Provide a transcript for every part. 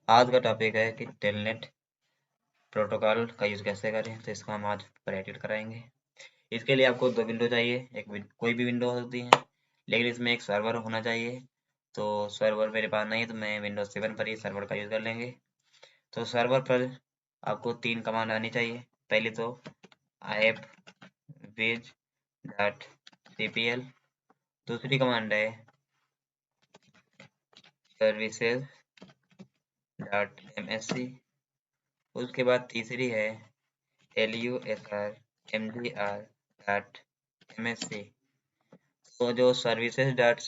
आज का टॉपिक है कि टेलनेट प्रोटोकॉल का यूज़ कैसे करें, तो इसको हम आज पर एडिट कराएंगे। इसके लिए आपको दो विंडो चाहिए, कोई भी विंडो हो सकती है, लेकिन इसमें एक सर्वर होना चाहिए। तो सर्वर मेरे पास नहीं है, तो मैं विंडोज 7 पर ही सर्वर का यूज़ कर लेंगे। तो सर्वर पर आपको 3 कमांड आनी चाहिए। पहली तो app विज डॉट cpl, दूसरी कमांड है सर्विसेज डॉट msc, उसके बाद तीसरी है lusr तो जो सर्विसेज डॉट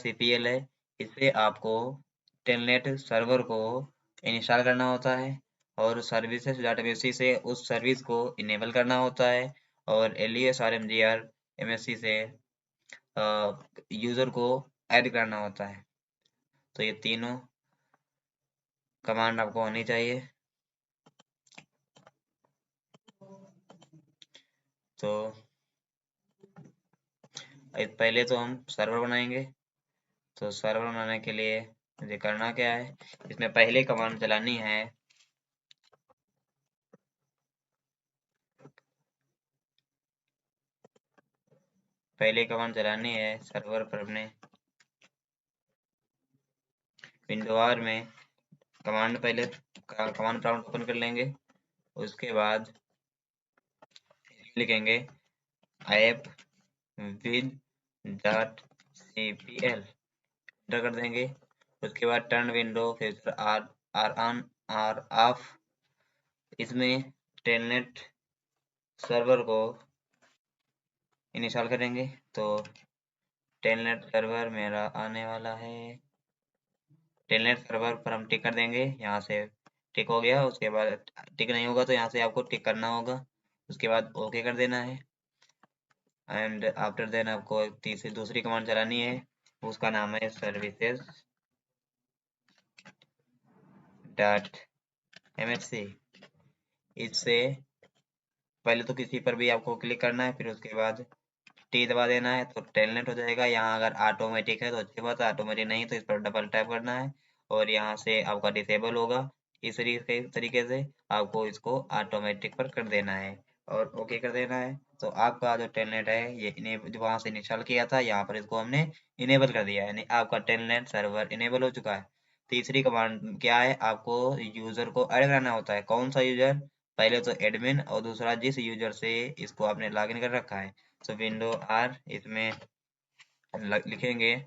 cpl है, इससे आपको टेलनेट सर्वर को इंस्टॉल करना होता है और सर्विसेज डॉट msc से उस सर्विस को इनेबल करना होता है और lusrmgr से यूजर को ऐड करना होता है। तो ये तीनों कमांड आपको आनी चाहिए। तो पहले तो हम सर्वर बनाएंगे। तो सर्वर बनाने के लिए मुझे करना क्या है, इसमें पहले कमांड चलानी है सर्वर पर अपने विंडो आर में कमांड प्रॉम्प्ट ओपन कर लेंगे। उसके बाद लिखेंगे app wiz dot cpl, enter कर देंगे। उसके बाद turn window feature or on or off, इसमें टेलनेट सर्वर को इंस्टॉल करेंगे। तो टेलनेट सर्वर मेरा आने वाला है, टेलनेट सर्वर पर हम टिक कर देंगे। यहाँ से टिक हो गया, उसके बाद टिक नहीं होगा तो यहाँ से आपको टिक करना होगा। उसके बाद ओके कर देना है एंड आफ्टर देन आपको दूसरी कमांड चलानी है, उसका नाम है सर्विसेज डॉट msc। इससे पहले तो किसी पर भी आपको क्लिक करना है, फिर उसके बाद टी दबा देना है तो टेलनेट हो जाएगा। यहाँ अगर ऑटोमेटिक है तो अच्छी बात है, ऑटोमेटिक नहीं तो इस पर डबल टैप करना है और यहाँ से आपका डिसेबल होगा। इस तरीके से आपको इसको ऑटोमेटिक पर कर देना है और ओके कर देना है। तो आपका जो टेलनेट है ये जो वहाँ से इंस्टॉल किया था, यहाँ पर इसको हमने इनेबल कर दिया है, यानी आपका टेलनेट सर्वर इनेबल हो चुका है। तीसरी कमांड क्या है, आपको यूजर को ऐड करना होता है। कौन सा यूजर, पहले तो एडमिन और दूसरा जिस यूजर से इसको आपने लॉगिन कर रखा है। तो विंडो आर, इसमें लिखेंगे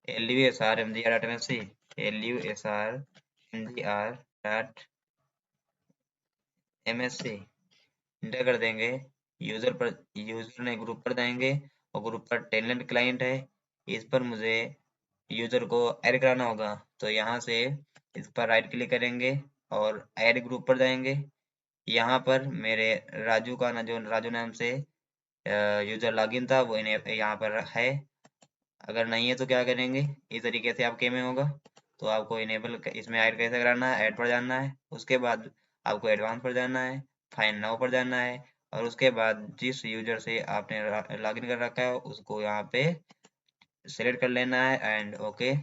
lusrmgr.msc, lusrmgr.msc, इंटर कर देंगे। यूजर ने ग्रुप पर जाएंगे और ग्रुप पर टेलनेट क्लाइंट है, इस पर मुझे यूजर को ऐड कराना होगा। तो यहाँ से इस पर राइट क्लिक करेंगे और ऐड ग्रुप पर जाएंगे। यहाँ पर मेरे राजू का ना, जो राजू नाम से यूजर लॉगिन था, वो इन्हें यहाँ पर है। अगर नहीं है तो क्या करेंगे, इस तरीके से आपके में होगा। तो आपको इसमें ऐड कैसे कराना है, ऐड पर जाना है, उसके बाद आपको एडवांस पर जाना है, फाइंड नाउ पर जाना है और उसके बाद जिस यूजर से आपने लॉगिन कर रखा है उसको यहाँ पे सेलेक्ट कर लेना है एंड ओके,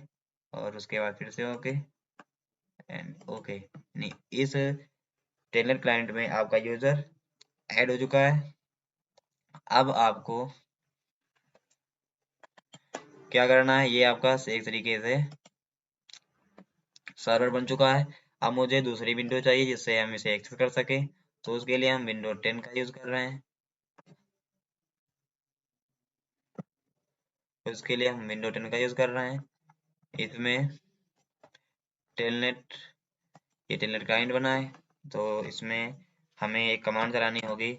और उसके बाद फिर से ओके एंड ओके। नहीं, इस टेलर क्लाइंट में आपका यूजर ऐड हो चुका है। अब आपको क्या करना है, ये आपका एक तरीके से सर्वर बन चुका है। अब मुझे दूसरी विंडो चाहिए जिससे हम इसे एक्सेस कर सकें, तो उसके लिए हम विंडो 10 का यूज कर रहे हैं। इसमें टेलनेट, ये टेलनेट क्लाइंट बना है, तो इसमें हमें एक कमांड चलानी होगी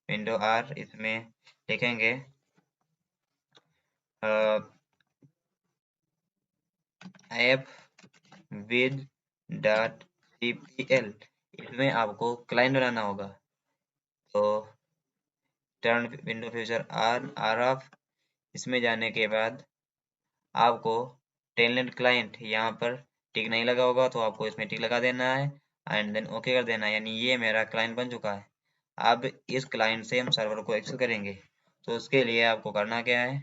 विंडो आर, इसमें लिखेंगे ऐप विद डॉट cpl, इसमें आपको क्लाइंट बनाना होगा। तो turn window feature or off, इसमें जाने के बाद आपको टेलनेट क्लाइंट यहाँ पर टिक नहीं लगा होगा तो आपको इसमें टिक लगा देना है एंड देन ओके कर देना है, यानी ये मेरा क्लाइंट बन चुका है। अब इस क्लाइंट से हम सर्वर को एक्सेस करेंगे। तो उसके लिए आपको करना क्या है,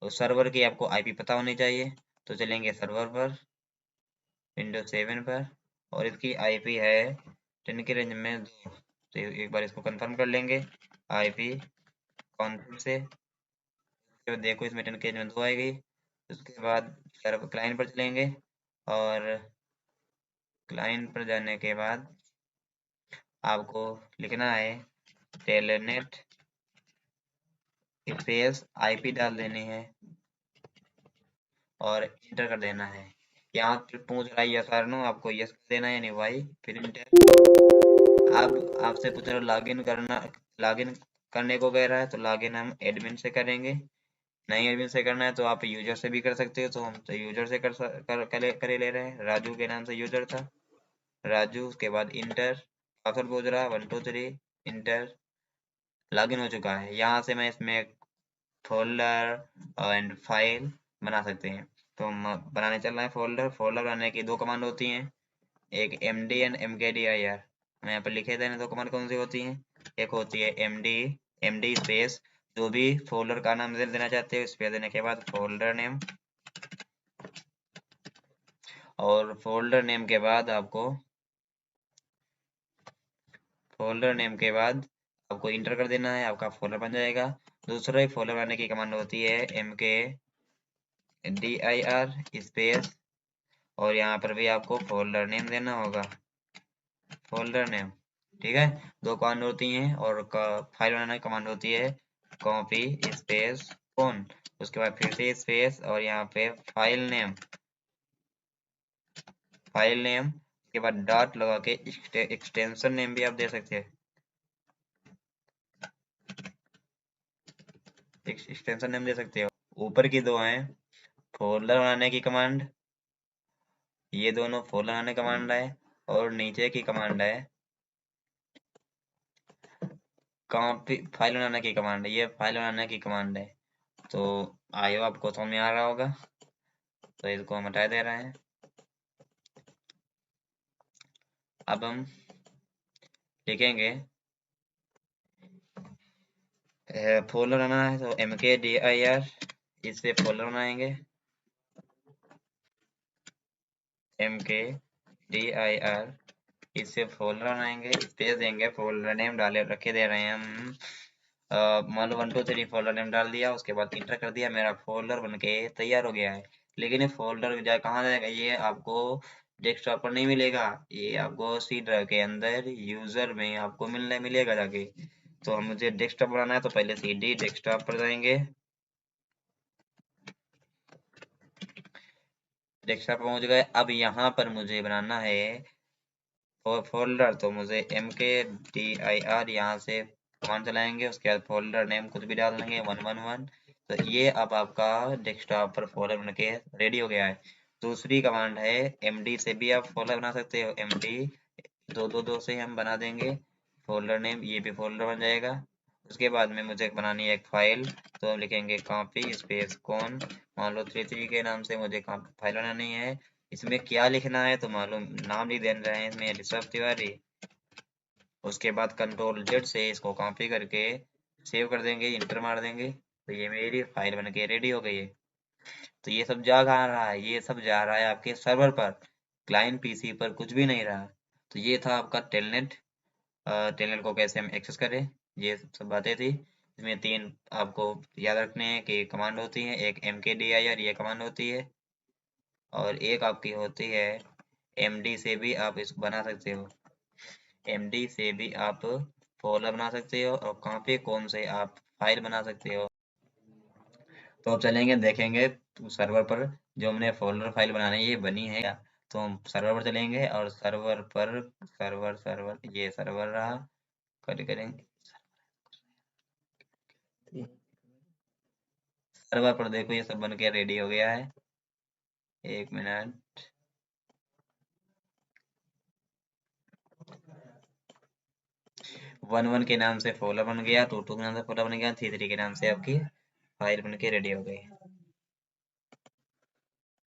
तो सर्वर की आपको आईपी पता होनी चाहिए। तो चलेंगे सर्वर पर, 192.168.7 पर, और इसकी आईपी है 10 की रेंज में 2। तो एक बार इसको कंफर्म कर लेंगे आईपी कॉन्फिग से। तो देखो इसमें 10 की रेंज में 2 आएगी। उसके बाद क्लाइंट पर चलेंगे, और क्लाइंट पर जाने के बाद आपको लिखना है टेलनेट स्पेस आईपी डाल देनी है और इंटर कर देना है। यहाँ पे पूछ रहा है यस और नो, आपको यस कर देना है यानी वाई, फिर इंटर। अब आपसे पूछ रहा है लॉगिन करने को कह रहा है, तो लॉगिन हम एडमिन से करेंगे। नहीं एडमिन से करना है तो आप यूजर से भी कर सकते हो, तो हम तो यूजर से करे ले रहे हैं। राजू के नाम से यूजर था, राजू। उसके बाद इंटर, पासवर्ड पूछ रहा है 1 2 3, इंटर। लॉगिन हो चुका है। यहाँ से मैं इसमें फोल्डर एंड फाइल बना सकते हैं। तो हम बनाने चल रहे हैं फोल्डर। फोल्डर बनाने की 2 कमांड होती हैं, एक md एंड mkdir। मैं यहाँ पर लिखे देने 2 कमांड कौन सी होती हैं। एक होती है md स्पेस जो भी फोल्डर का नाम देना चाहते हो स्पेस देने के बाद फोल्डर नेम, और फोल्डर नेम के बाद आपको इंटर कर देना है, आपका फोल्डर बन जाएगा। दूसरा ही फोल्डर बनाने की कमांड होती है mkdir स्पेस, और यहाँ पर भी आपको फोल्डर नेम देना होगा, फोल्डर नेम। ठीक है, 2 कमांड होती हैं। और फाइल बनाने की कमांड होती है कॉपी स्पेस कौन, उसके बाद फिर से स्पेस, और यहाँ पे फाइल नेम के बाद डॉट लगा के एक्सटेंशन नेम भी आप दे सकते हैं, एक्सटेंशन नेम दे सकते हो। ऊपर की 2 हैं फोल्डर बनाने की कमांड, ये दोनों फोल्डर बनाने की कमांड है, और नीचे की कमांड है कॉपी फाइल बनाने की कमांड है, ये फाइल बनाने की कमांड है। तो आयो आपको समझ में आ रहा होगा, तो इसको हम हटा दे रहे हैं। अब हम लिखेंगे फोल्डर बनाना है, तो mkdir इससे फोल्डर बनाएंगे, mkdir इससे फोल्डर बनाएंगे, स्पेस देंगे, फोल्डर नेम डाले रखे दे रहे हैं हम, मान लो 1 2 3 फोल्डर नेम डाल दिया। उसके बाद इंटर कर दिया, मेरा फोल्डर बनके तैयार हो गया है। लेकिन ये फोल्डर कहाँ जाएगा, ये आपको डेस्कटॉप पर नहीं मिलेगा, ये आपको सी ड्राइव के अंदर यूजर में आपको मिलेगा जाके। तो हम मुझे डेस्कटॉप बनाना है, तो पहले सीडी डेस्कटॉप पर जाएंगे, डेस्कटॉप पहुंच गए। अब यहाँ पर मुझे बनाना है फोल्डर, तो मुझे mkdir यहाँ से कमांड चलाएंगे। उसके बाद फोल्डर नेम कुछ भी डाल देंगे 111। तो ये अब आपका डेस्कटॉप पर फोल्डर बन के रेडी हो गया है। दूसरी कमांड है md से भी आप फोल्डर बना सकते हो, md 222 से हम बना देंगे फोल्डर नेम, ये भी फोल्डर बन जाएगा। उसके बाद में मुझे बनानी है एक फाइल, तो हम लिखेंगे कॉपी स्पेस कौन, मान लो 33 के नाम से मुझे फाइल बनानी है। इसमें क्या लिखना है तो मालूम नाम नहीं दे रहे हैं इसमें, ऋषभ तिवारी। उसके बाद कंट्रोल जेड से इसको कॉपी करके सेव कर देंगे, इंटर मार देंगे, तो ये मेरी फाइल बन के रेडी हो गई है। तो ये सब जा कहाँ रहा है, ये सब जा रहा है आपके सर्वर पर, क्लाइंट पीसी पर कुछ भी नहीं रहा। तो ये था आपका टेलनेट। टेलनेट को कैसे हम एक्सेस करें, ये सब बातें थी। इसमें 3 आपको याद रखने हैं कि कमांड होती है, एक mkdir ये कमांड होती है, और एक आपकी होती है md से भी आप इसको बना सकते हो, md से भी आप फोल्डर बना सकते हो, और कॉपी कौन से आप फाइल बना सकते हो। तो अब चलेंगे देखेंगे तो सर्वर पर जो हमने फोल्डर फाइल बनानी है ये बनी है क्या। तो हम सर्वर पर चलेंगे, और सर्वर पर ये सर्वर रहा, करेंगे सर्वर पर। देखो ये सब बन के रेडी हो गया है, 1 मिनट। 1 1 के नाम से फोल्डर बन गया, 2 2 के नाम से फोल्डर बन गया, 3 3 के नाम से आपकी फाइल बन के रेडी हो गई।